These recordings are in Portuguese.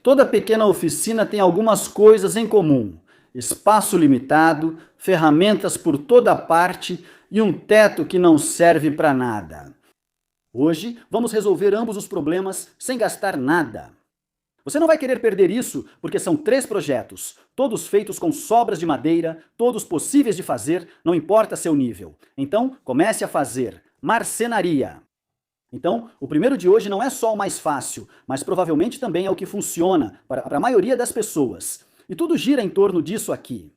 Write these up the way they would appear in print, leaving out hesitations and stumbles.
Toda pequena oficina tem algumas coisas em comum: espaço limitado, ferramentas por toda parte e um teto que não serve para nada. Hoje, vamos resolver ambos os problemas sem gastar nada. Você não vai querer perder isso, porque são 3 projetos, todos feitos com sobras de madeira, todos possíveis de fazer, não importa seu nível. Então, comece a fazer marcenaria. Então, o primeiro de hoje não é só o mais fácil, mas provavelmente também é o que funciona para a maioria das pessoas. E tudo gira em torno disso aqui.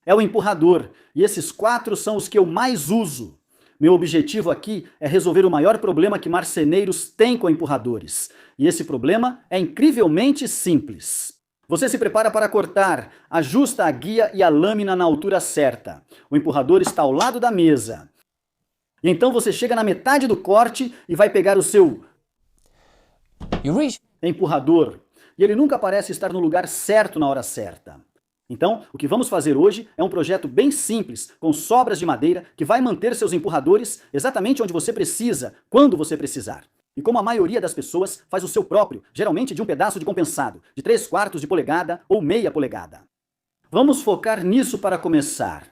É o empurrador, e esses 4 são os que eu mais uso. Meu objetivo aqui é resolver o maior problema que marceneiros têm com empurradores. E esse problema é incrivelmente simples. Você se prepara para cortar, ajusta a guia e a lâmina na altura certa. O empurrador está ao lado da mesa. E então você chega na metade do corte e vai pegar o seu empurrador. E ele nunca parece estar no lugar certo na hora certa. Então, o que vamos fazer hoje é um projeto bem simples, com sobras de madeira, que vai manter seus empurradores exatamente onde você precisa, quando você precisar. E como a maioria das pessoas faz o seu próprio, geralmente de um pedaço de compensado, de 3/4 de polegada ou meia polegada. Vamos focar nisso para começar.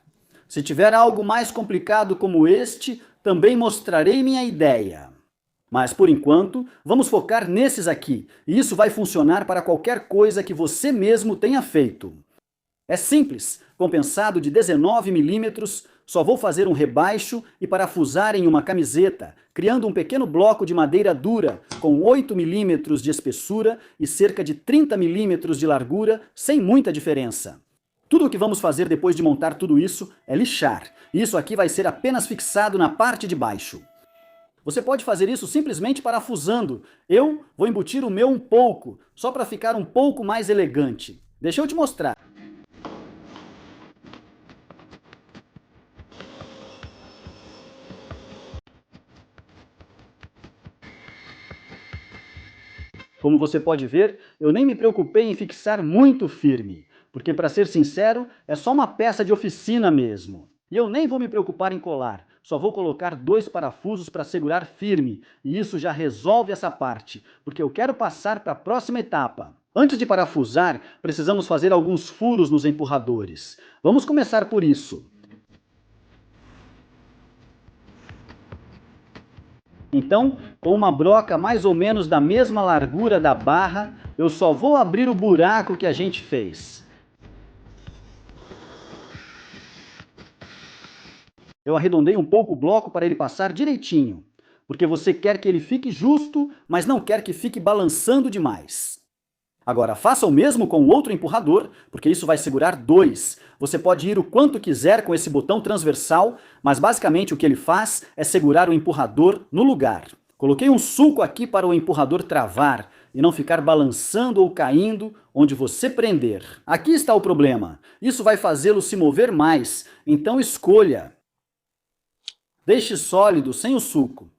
Se tiver algo mais complicado como este, também mostrarei minha ideia. Mas, por enquanto, vamos focar nesses aqui, e isso vai funcionar para qualquer coisa que você mesmo tenha feito. É simples, compensado de 19 milímetros, só vou fazer um rebaixo e parafusar em uma camiseta, criando um pequeno bloco de madeira dura, com 8 milímetros de espessura e cerca de 30 milímetros de largura, sem muita diferença. Tudo o que vamos fazer depois de montar tudo isso é lixar. Isso aqui vai ser apenas fixado na parte de baixo. Você pode fazer isso simplesmente parafusando. Eu vou embutir o meu um pouco, só para ficar um pouco mais elegante. Deixa eu te mostrar. Como você pode ver, eu nem me preocupei em fixar muito firme, porque, para ser sincero, é só uma peça de oficina mesmo. E eu nem vou me preocupar em colar, só vou colocar 2 parafusos para segurar firme, e isso já resolve essa parte, porque eu quero passar para a próxima etapa. Antes de parafusar, precisamos fazer alguns furos nos empurradores. Vamos começar por isso. Então, com uma broca mais ou menos da mesma largura da barra, eu só vou abrir o buraco que a gente fez. Eu arredondei um pouco o bloco para ele passar direitinho, porque você quer que ele fique justo, mas não quer que fique balançando demais. Agora, faça o mesmo com o outro empurrador, porque isso vai segurar 2. Você pode ir o quanto quiser com esse botão transversal, mas basicamente o que ele faz é segurar o empurrador no lugar. Coloquei um sulco aqui para o empurrador travar e não ficar balançando ou caindo onde você prender. Aqui está o problema. Isso vai fazê-lo se mover mais, então escolha. Deixe sólido sem o sulco.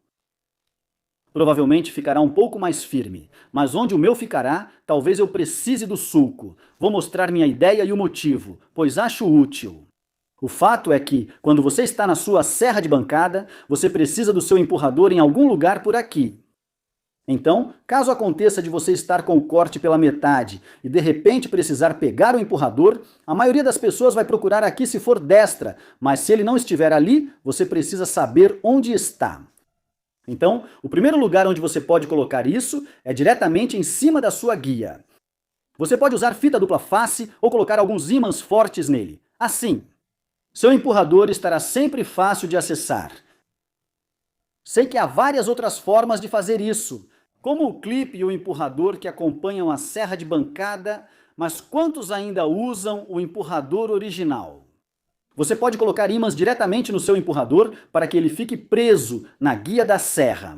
Provavelmente ficará um pouco mais firme, mas onde o meu ficará, talvez eu precise do sulco. Vou mostrar minha ideia e o motivo, pois acho útil. O fato é que, quando você está na sua serra de bancada, você precisa do seu empurrador em algum lugar por aqui. Então, caso aconteça de você estar com o corte pela metade e de repente precisar pegar o empurrador, a maioria das pessoas vai procurar aqui se for destra, mas se ele não estiver ali, você precisa saber onde está. Então, o primeiro lugar onde você pode colocar isso é diretamente em cima da sua guia. Você pode usar fita dupla face ou colocar alguns ímãs fortes nele. Assim. Seu empurrador estará sempre fácil de acessar. Sei que há várias outras formas de fazer isso, como o clipe e o empurrador que acompanham a serra de bancada, mas quantos ainda usam o empurrador original? Você pode colocar ímãs diretamente no seu empurrador para que ele fique preso na guia da serra.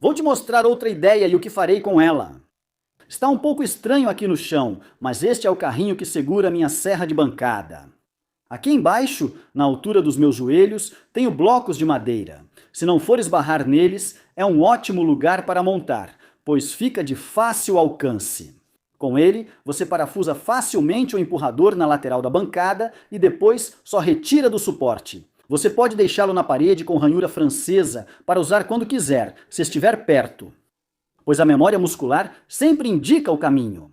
Vou te mostrar outra ideia e o que farei com ela. Está um pouco estranho aqui no chão, mas este é o carrinho que segura minha serra de bancada. Aqui embaixo, na altura dos meus joelhos, tenho blocos de madeira. Se não for esbarrar neles, é um ótimo lugar para montar, pois fica de fácil alcance. Com ele, você parafusa facilmente o empurrador na lateral da bancada e depois só retira do suporte. Você pode deixá-lo na parede com ranhura francesa para usar quando quiser, se estiver perto, pois a memória muscular sempre indica o caminho.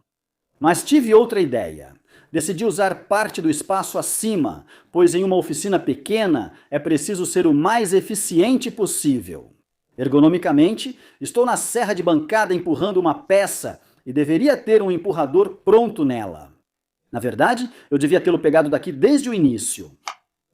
Mas tive outra ideia. Decidi usar parte do espaço acima, pois em uma oficina pequena é preciso ser o mais eficiente possível. Ergonomicamente, estou na serra de bancada empurrando uma peça e deveria ter um empurrador pronto nela. Na verdade, eu devia tê-lo pegado daqui desde o início.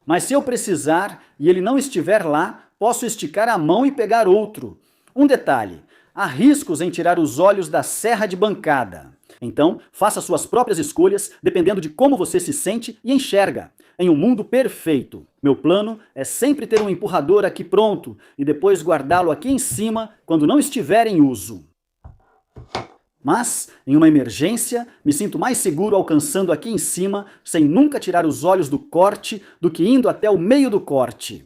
Mas se eu precisar e ele não estiver lá, posso esticar a mão e pegar outro. Um detalhe: há riscos em tirar os olhos da serra de bancada. Então, faça suas próprias escolhas, dependendo de como você se sente e enxerga. Em um mundo perfeito, meu plano é sempre ter um empurrador aqui pronto e depois guardá-lo aqui em cima quando não estiver em uso. Mas, em uma emergência, me sinto mais seguro alcançando aqui em cima, sem nunca tirar os olhos do corte, do que indo até o meio do corte.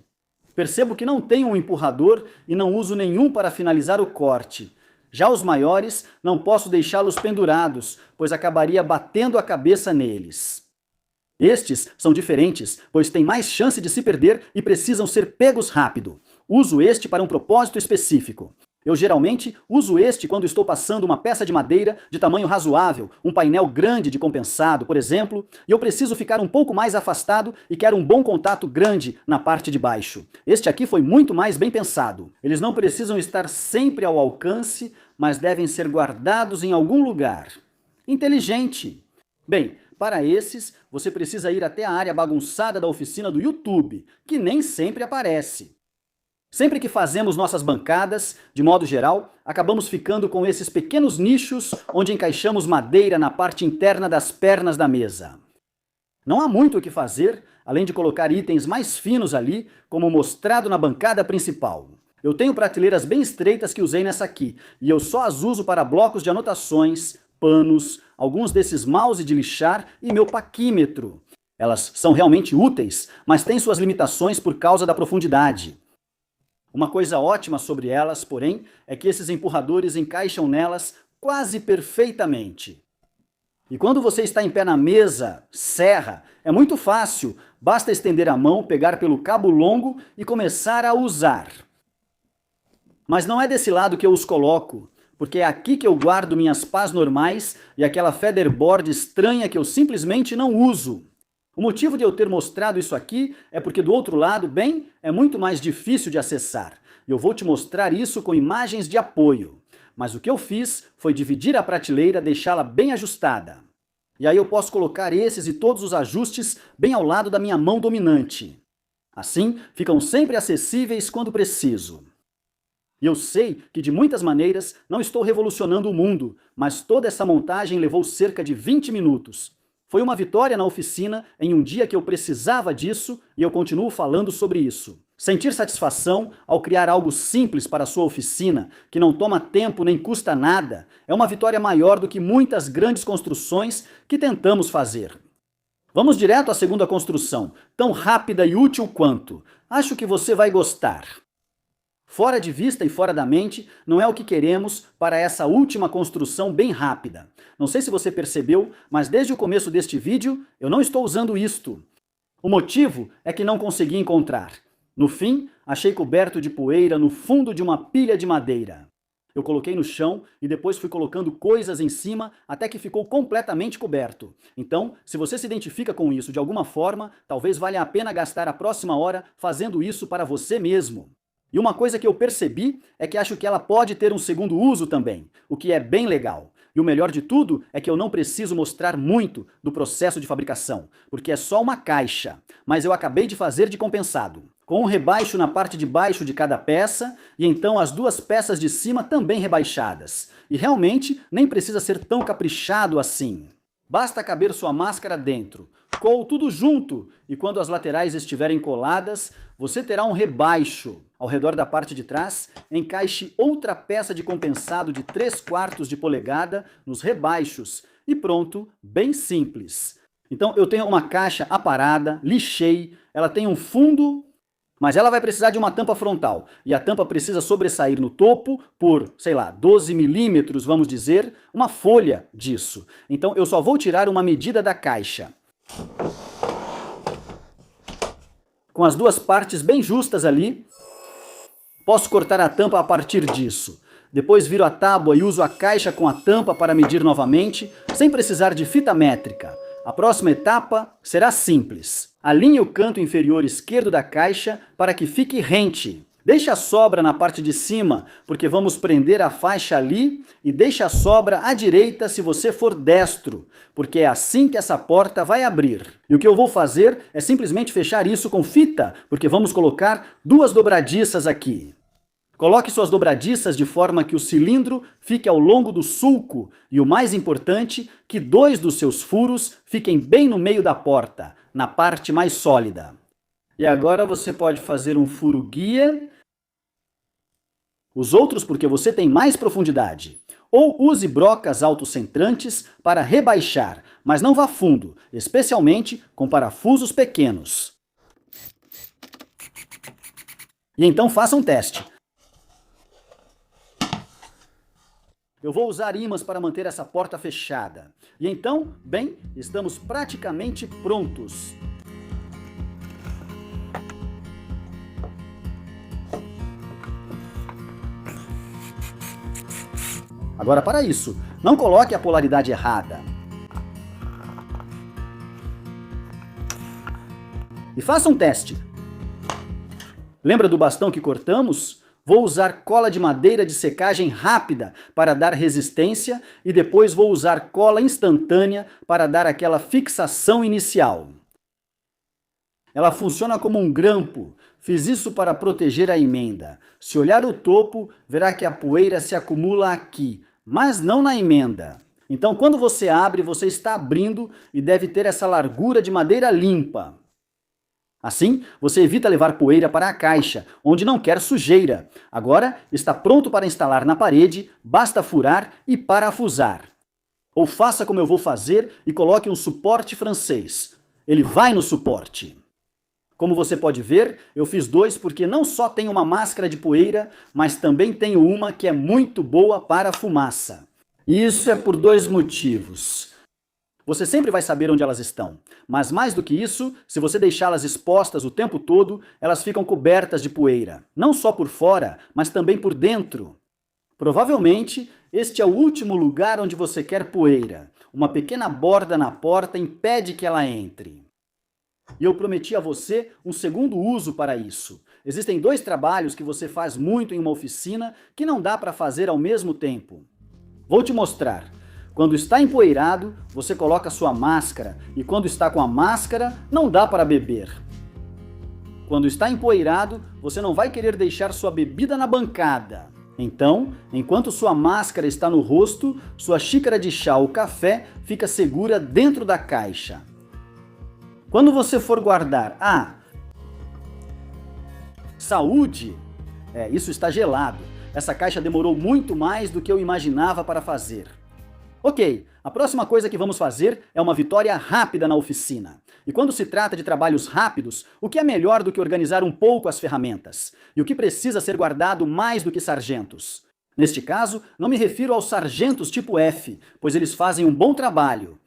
Percebo que não tenho um empurrador e não uso nenhum para finalizar o corte. Já os maiores, não posso deixá-los pendurados, pois acabaria batendo a cabeça neles. Estes são diferentes, pois têm mais chance de se perder e precisam ser pegos rápido. Uso este para um propósito específico. Eu geralmente uso este quando estou passando uma peça de madeira de tamanho razoável, um painel grande de compensado, por exemplo, e eu preciso ficar um pouco mais afastado e quero um bom contato grande na parte de baixo. Este aqui foi muito mais bem pensado. Eles não precisam estar sempre ao alcance, mas devem ser guardados em algum lugar. Inteligente! Bem, para esses, você precisa ir até a área bagunçada da oficina do YouTube, que nem sempre aparece. Sempre que fazemos nossas bancadas, de modo geral, acabamos ficando com esses pequenos nichos onde encaixamos madeira na parte interna das pernas da mesa. Não há muito o que fazer, além de colocar itens mais finos ali, como mostrado na bancada principal. Eu tenho prateleiras bem estreitas que usei nessa aqui, e eu só as uso para blocos de anotações, panos, alguns desses mouse de lixar e meu paquímetro. Elas são realmente úteis, mas têm suas limitações por causa da profundidade. Uma coisa ótima sobre elas, porém, é que esses empurradores encaixam nelas quase perfeitamente. E quando você está em pé na mesa, serra, é muito fácil, basta estender a mão, pegar pelo cabo longo e começar a usar. Mas não é desse lado que eu os coloco, porque é aqui que eu guardo minhas pás normais e aquela featherboard estranha que eu simplesmente não uso. O motivo de eu ter mostrado isso aqui é porque do outro lado, bem, é muito mais difícil de acessar. E eu vou te mostrar isso com imagens de apoio. Mas o que eu fiz foi dividir a prateleira, deixá-la bem ajustada. E aí eu posso colocar esses e todos os ajustes bem ao lado da minha mão dominante. Assim, ficam sempre acessíveis quando preciso. E eu sei que de muitas maneiras não estou revolucionando o mundo, mas toda essa montagem levou cerca de 20 minutos. Foi uma vitória na oficina em um dia que eu precisava disso e eu continuo falando sobre isso. Sentir satisfação ao criar algo simples para a sua oficina, que não toma tempo nem custa nada, é uma vitória maior do que muitas grandes construções que tentamos fazer. Vamos direto à segunda construção, tão rápida e útil quanto. Acho que você vai gostar. Fora de vista e fora da mente, não é o que queremos para essa última construção bem rápida. Não sei se você percebeu, mas desde o começo deste vídeo eu não estou usando isto. O motivo é que não consegui encontrar. No fim, achei coberto de poeira no fundo de uma pilha de madeira. Eu coloquei no chão e depois fui colocando coisas em cima até que ficou completamente coberto. Então, se você se identifica com isso de alguma forma, talvez valha a pena gastar a próxima hora fazendo isso para você mesmo. E uma coisa que eu percebi é que acho que ela pode ter um segundo uso também, o que é bem legal. E o melhor de tudo é que eu não preciso mostrar muito do processo de fabricação, porque é só uma caixa, mas eu acabei de fazer de compensado, com um rebaixo na parte de baixo de cada peça, e então as duas peças de cima também rebaixadas. E realmente nem precisa ser tão caprichado assim. Basta caber sua máscara dentro, col tudo junto, e quando as laterais estiverem coladas, você terá um rebaixo. Ao redor da parte de trás, encaixe outra peça de compensado de 3/4 de polegada nos rebaixos. E pronto, bem simples. Então eu tenho uma caixa aparada, lixei, ela tem um fundo, mas ela vai precisar de uma tampa frontal. E a tampa precisa sobressair no topo por, sei lá, 12 milímetros, vamos dizer, uma folha disso. Então eu só vou tirar uma medida da caixa. Com as duas partes bem justas ali, posso cortar a tampa a partir disso. Depois viro a tábua e uso a caixa com a tampa para medir novamente, sem precisar de fita métrica. A próxima etapa será simples. Alinhe o canto inferior esquerdo da caixa para que fique rente. Deixe a sobra na parte de cima, porque vamos prender a faixa ali, e deixe a sobra à direita se você for destro, porque é assim que essa porta vai abrir. E o que eu vou fazer é simplesmente fechar isso com fita, porque vamos colocar 2 dobradiças aqui. Coloque suas dobradiças de forma que o cilindro fique ao longo do sulco e, o mais importante, que 2 dos seus furos fiquem bem no meio da porta, na parte mais sólida. E agora você pode fazer um furo guia, os outros porque você tem mais profundidade. Ou use brocas autocentrantes para rebaixar, mas não vá fundo, especialmente com parafusos pequenos. E então faça um teste. Eu vou usar ímãs para manter essa porta fechada. E então, bem, estamos praticamente prontos. Agora, para isso, não coloque a polaridade errada. E faça um teste. Lembra do bastão que cortamos? Vou usar cola de madeira de secagem rápida para dar resistência e depois vou usar cola instantânea para dar aquela fixação inicial. Ela funciona como um grampo. Fiz isso para proteger a emenda. Se olhar o topo, verá que a poeira se acumula aqui, mas não na emenda. Então, quando você abre, você está abrindo e deve ter essa largura de madeira limpa. Assim, você evita levar poeira para a caixa, onde não quer sujeira. Agora, está pronto para instalar na parede, basta furar e parafusar. Ou faça como eu vou fazer e coloque um suporte francês. Ele vai no suporte. Como você pode ver, eu fiz 2 porque não só tenho uma máscara de poeira, mas também tenho uma que é muito boa para fumaça. E isso é por 2 motivos. Você sempre vai saber onde elas estão, mas mais do que isso, se você deixá-las expostas o tempo todo, elas ficam cobertas de poeira, não só por fora, mas também por dentro. Provavelmente, este é o último lugar onde você quer poeira. Uma pequena borda na porta impede que ela entre. E eu prometi a você um segundo uso para isso. Existem 2 trabalhos que você faz muito em uma oficina que não dá para fazer ao mesmo tempo. Vou te mostrar. Quando está empoeirado, você coloca sua máscara, e quando está com a máscara, não dá para beber. Quando está empoeirado, você não vai querer deixar sua bebida na bancada. Então, enquanto sua máscara está no rosto, sua xícara de chá ou café fica segura dentro da caixa. Quando você for guardar saúde, isso está gelado. Essa caixa demorou muito mais do que eu imaginava para fazer. Ok, a próxima coisa que vamos fazer é uma vitória rápida na oficina. E quando se trata de trabalhos rápidos, o que é melhor do que organizar um pouco as ferramentas? E o que precisa ser guardado mais do que sargentos? Neste caso, não me refiro aos sargentos tipo F, pois eles fazem um bom trabalho.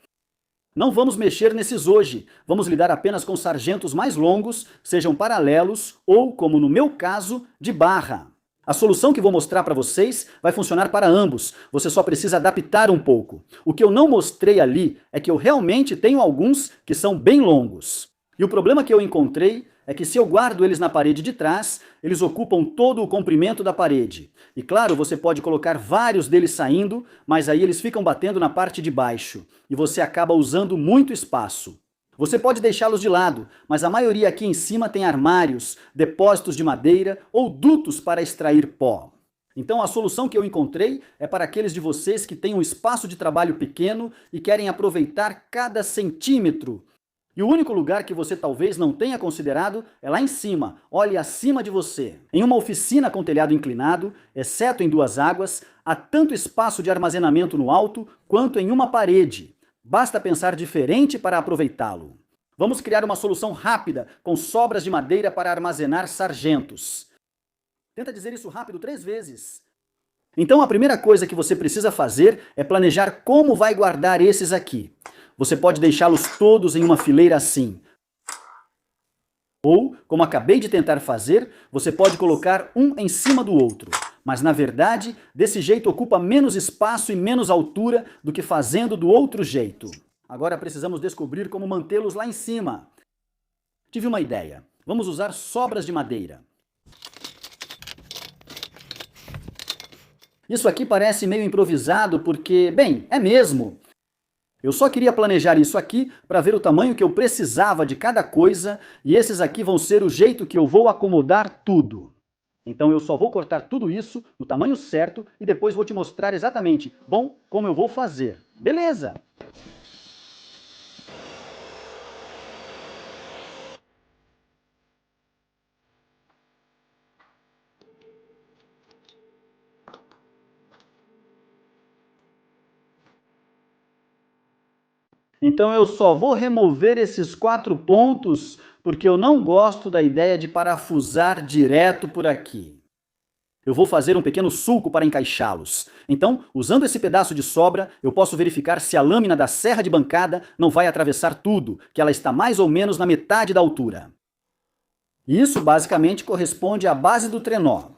Não vamos mexer nesses hoje, vamos lidar apenas com sargentos mais longos, sejam paralelos ou, como no meu caso, de barra. A solução que vou mostrar para vocês vai funcionar para ambos, você só precisa adaptar um pouco. O que eu não mostrei ali é que eu realmente tenho alguns que são bem longos. E o problema que eu encontrei é que se eu guardo eles na parede de trás, eles ocupam todo o comprimento da parede. E claro, você pode colocar vários deles saindo, mas aí eles ficam batendo na parte de baixo, e você acaba usando muito espaço. Você pode deixá-los de lado, mas a maioria aqui em cima tem armários, depósitos de madeira ou dutos para extrair pó. Então a solução que eu encontrei é para aqueles de vocês que têm um espaço de trabalho pequeno e querem aproveitar cada centímetro. E o único lugar que você talvez não tenha considerado é lá em cima, olhe acima de você. Em uma oficina com telhado inclinado, exceto em 2 águas, há tanto espaço de armazenamento no alto quanto em uma parede. Basta pensar diferente para aproveitá-lo. Vamos criar uma solução rápida com sobras de madeira para armazenar sargentos. Tenta dizer isso rápido 3 vezes. Então a primeira coisa que você precisa fazer é planejar como vai guardar esses aqui. Você pode deixá-los todos em uma fileira assim. Ou, como acabei de tentar fazer, você pode colocar um em cima do outro. Mas, na verdade, desse jeito ocupa menos espaço e menos altura do que fazendo do outro jeito. Agora precisamos descobrir como mantê-los lá em cima. Tive uma ideia. Vamos usar sobras de madeira. Isso aqui parece meio improvisado porque, bem, é mesmo. Eu só queria planejar isso aqui para ver o tamanho que eu precisava de cada coisa e esses aqui vão ser o jeito que eu vou acomodar tudo. Então eu só vou cortar tudo isso no tamanho certo e depois vou te mostrar exatamente, bom, como eu vou fazer. Beleza! Então eu só vou remover esses 4 pontos porque eu não gosto da ideia de parafusar direto por aqui. Eu vou fazer um pequeno sulco para encaixá-los. Então, usando esse pedaço de sobra, eu posso verificar se a lâmina da serra de bancada não vai atravessar tudo, que ela está mais ou menos na metade da altura. Isso basicamente corresponde à base do trenó.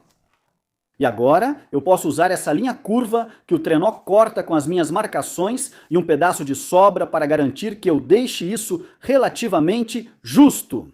E agora eu posso usar essa linha curva que o trenó corta com as minhas marcações e um pedaço de sobra para garantir que eu deixe isso relativamente justo.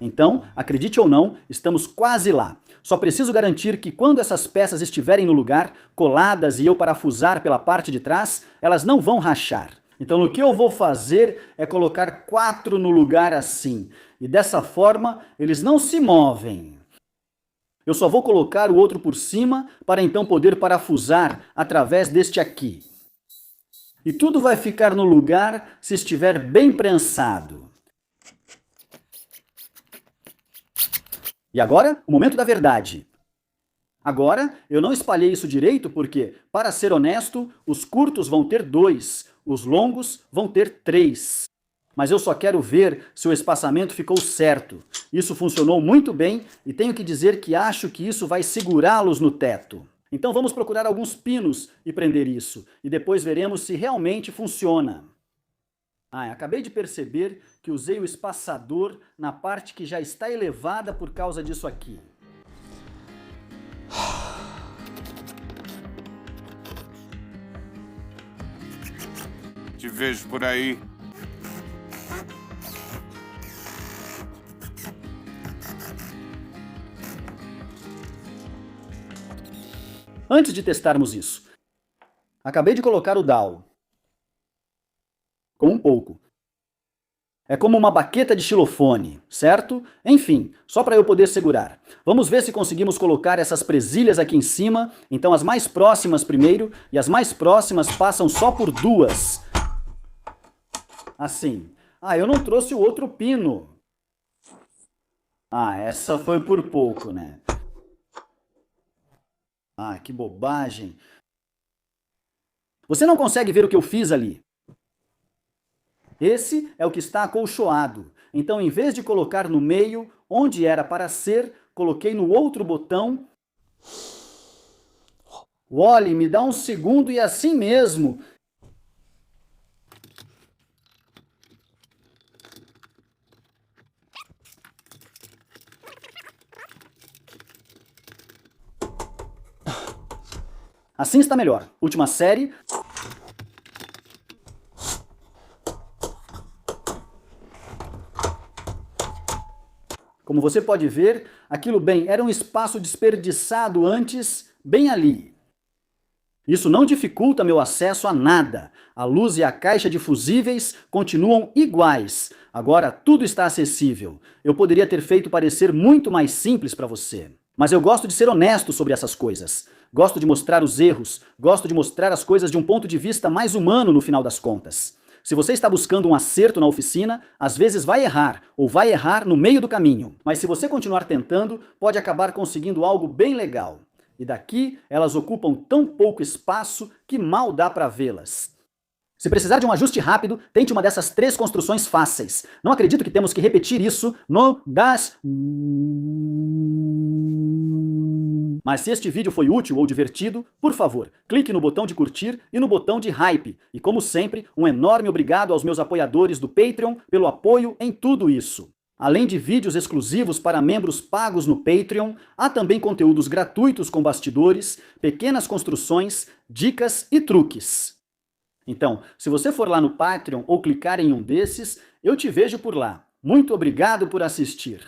Então, acredite ou não, estamos quase lá. Só preciso garantir que quando essas peças estiverem no lugar, coladas e eu parafusar pela parte de trás, elas não vão rachar. Então o que eu vou fazer é colocar 4 no lugar assim. E dessa forma, eles não se movem. Eu só vou colocar o outro por cima para então poder parafusar através deste aqui. E tudo vai ficar no lugar se estiver bem prensado. E agora, o momento da verdade. Agora, eu não espalhei isso direito porque, para ser honesto, os curtos vão ter 2, os longos vão ter 3. Mas eu só quero ver se o espaçamento ficou certo. Isso funcionou muito bem e tenho que dizer que acho que isso vai segurá-los no teto. Então vamos procurar alguns pinos e prender isso, e depois veremos se realmente funciona. Acabei de perceber que usei o espaçador na parte que já está elevada por causa disso aqui. Te vejo por aí. Antes de testarmos isso, acabei de colocar o dowel. Com um pouco. É como uma baqueta de xilofone, certo? Enfim, só para eu poder segurar. Vamos ver se conseguimos colocar essas presilhas aqui em cima. Então as mais próximas primeiro, e as mais próximas passam só por 2. Assim. Eu não trouxe o outro pino. Essa foi por pouco, né? Que bobagem. Você não consegue ver o que eu fiz ali? Esse é o que está acolchoado. Então, em vez de colocar no meio, onde era para ser, coloquei no outro botão. Wally, me dá um segundo e assim mesmo. Assim está melhor. Última série. Como você pode ver, aquilo era um espaço desperdiçado antes, bem ali. Isso não dificulta meu acesso a nada. A luz e a caixa de fusíveis continuam iguais. Agora tudo está acessível. Eu poderia ter feito parecer muito mais simples para você. Mas eu gosto de ser honesto sobre essas coisas. Gosto de mostrar os erros. Gosto de mostrar as coisas de um ponto de vista mais humano no final das contas. Se você está buscando um acerto na oficina, às vezes vai errar, ou vai errar no meio do caminho. Mas se você continuar tentando, pode acabar conseguindo algo bem legal. E daqui, elas ocupam tão pouco espaço que mal dá para vê-las. Se precisar de um ajuste rápido, tente uma dessas 3 construções fáceis. Não acredito que temos que repetir isso no das... Mas se este vídeo foi útil ou divertido, por favor, clique no botão de curtir e no botão de hype. E como sempre, um enorme obrigado aos meus apoiadores do Patreon pelo apoio em tudo isso. Além de vídeos exclusivos para membros pagos no Patreon, há também conteúdos gratuitos com bastidores, pequenas construções, dicas e truques. Então, se você for lá no Patreon ou clicar em um desses, eu te vejo por lá. Muito obrigado por assistir.